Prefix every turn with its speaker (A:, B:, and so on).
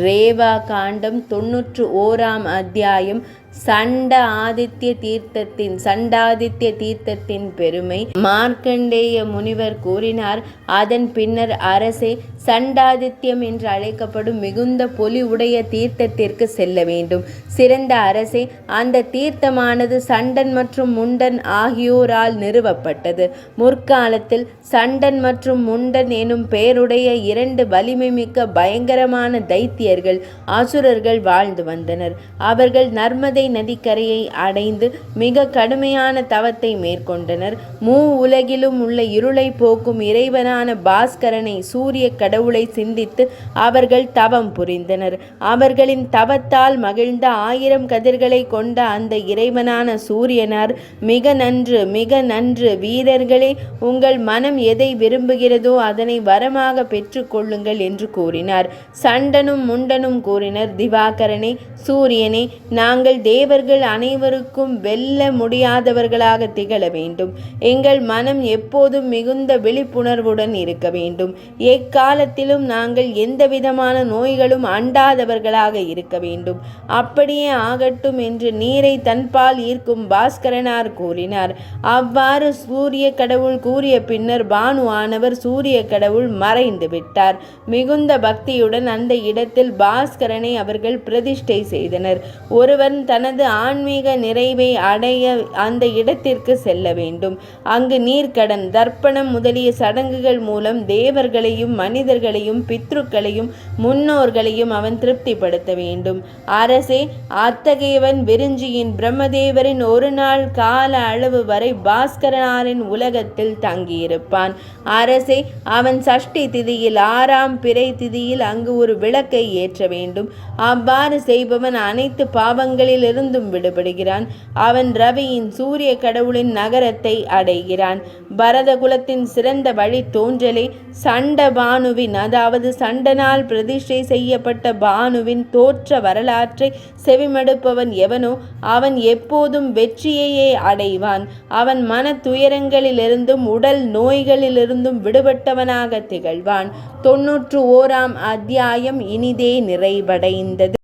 A: ரேவா காண்டம் 91ஆம் அத்தியாயம். சண்டாதித்ய தீர்த்தத்தின் பெருமை. மார்க்கண்டேய முனிவர் கூறினார். அதன் பின்னர் அரசே, சண்டாதித்யம் என்று அழைக்கப்படும் மிகுந்த பொலி உடைய தீர்த்தத்திற்கு செல்ல வேண்டும். சிறந்த அரசே, அந்த தீர்த்தமானது சண்டன் மற்றும் முண்டன் ஆகியோரால் நிறுவப்பட்டது. முற்காலத்தில் சண்டன் மற்றும் முண்டன் எனும் பெயருடைய 2 வலிமை மிக்க பயங்கரமான தைத்தியர்கள் அசுரர்கள் வாழ்ந்து வந்தனர். அவர்கள் நர்மதை நதிக்கரையை அடைந்து மிக கடுமையான தவத்தை மேற்கொண்டனர். உலகிலும் உள்ள இருளை போக்கும் இறைவனான பாஸ்கரனை, சூரிய கடவுளை சிந்தித்து அவர்கள் தவம் புரிந்தனர். அவர்களின் தவத்தால் மகிழ்ந்த 1000 கதிர்களை கொண்ட அந்த இறைவனான சூரியனார், மிக நன்று வீரர்களே, உங்கள் மனம் எதை விரும்புகிறதோ அதனை வரமாக பெற்றுக் கொள்ளுங்கள் என்று கூறினார். சண்டனும் முண்டனும் கூறினர். திவாகரனே, சூரியனே, நாங்கள் தேவர்கள் அனைவருக்கும் வெல்ல முடியாதவர்களாக திகழ வேண்டும். எங்கள் மனம் எப்போதும் மிகுந்த விழிப்புணர்வுடன் இருக்க வேண்டும். எக்காலத்திலும் நாங்கள் எந்தவிதமான நோய்களும் அண்டாதவர்களாக இருக்க வேண்டும். அப்படியே ஆகட்டும் என்று நீரை தன்பால் ஈர்க்கும் பாஸ்கரனார் கூறினார். அவ்வாறு சூரிய கடவுள் கூறிய பின்னர் பானுவானவர் சூரிய கடவுள் மறைந்து விட்டார். மிகுந்த பக்தியுடன் அந்த இடத்தில் பாஸ்கரனை அவர்கள் பிரதிஷ்டை செய்தனர். ஒருவன் தனது ஆன்மீக நிறைவை அடைய அந்த இடத்திற்கு செல்ல வேண்டும். அங்கு நீர்க்கடன், தர்ப்பணம் முதலிய சடங்குகள் மூலம் தேவர்களையும் மனிதர்களையும் பித்ருக்களையும் முன்னோர்களையும் அவன் திருப்திப்படுத்த வேண்டும். அரசே, அத்தகையவன் விரிஞ்சியின் பிரம்மதேவரின் ஒரு நாள் கால அளவு வரை பாஸ்கரனாரின் உலகத்தில் தங்கியிருப்பான். அரசே, அவன் சஷ்டி திதியில் 6ஆம் பிறை திதியில் அங்கு ஒரு விளக்கை ஏற்ற வேண்டும். அவ்வாறு செய்பவன் அனைத்து பாவங்களிலிருந்தும் விடுபடுகிறான். அவன் ரவியின், சூரிய கடவுளின் நகரத்தை அடைகிறான். பரத குலத்தின் சிறந்த வழி தோன்றலே, சண்ட பானுவின், அதாவது சண்டனால் பிரதிஷ்டை செய்யப்பட்ட பானுவின் தோற்ற வரலாற்றை செவிமடுப்பவன் எவனோ அவன் எப்போதும் வெற்றியையே அடைவான். அவன் மன துயரங்களிலிருந்தும் உடல் நோய்களிலிருந்தும் விடுபட்டவனாக திகழ்வான். 91ஆம் அத்தியாயம் இனிதே நிறைவடைந்தது.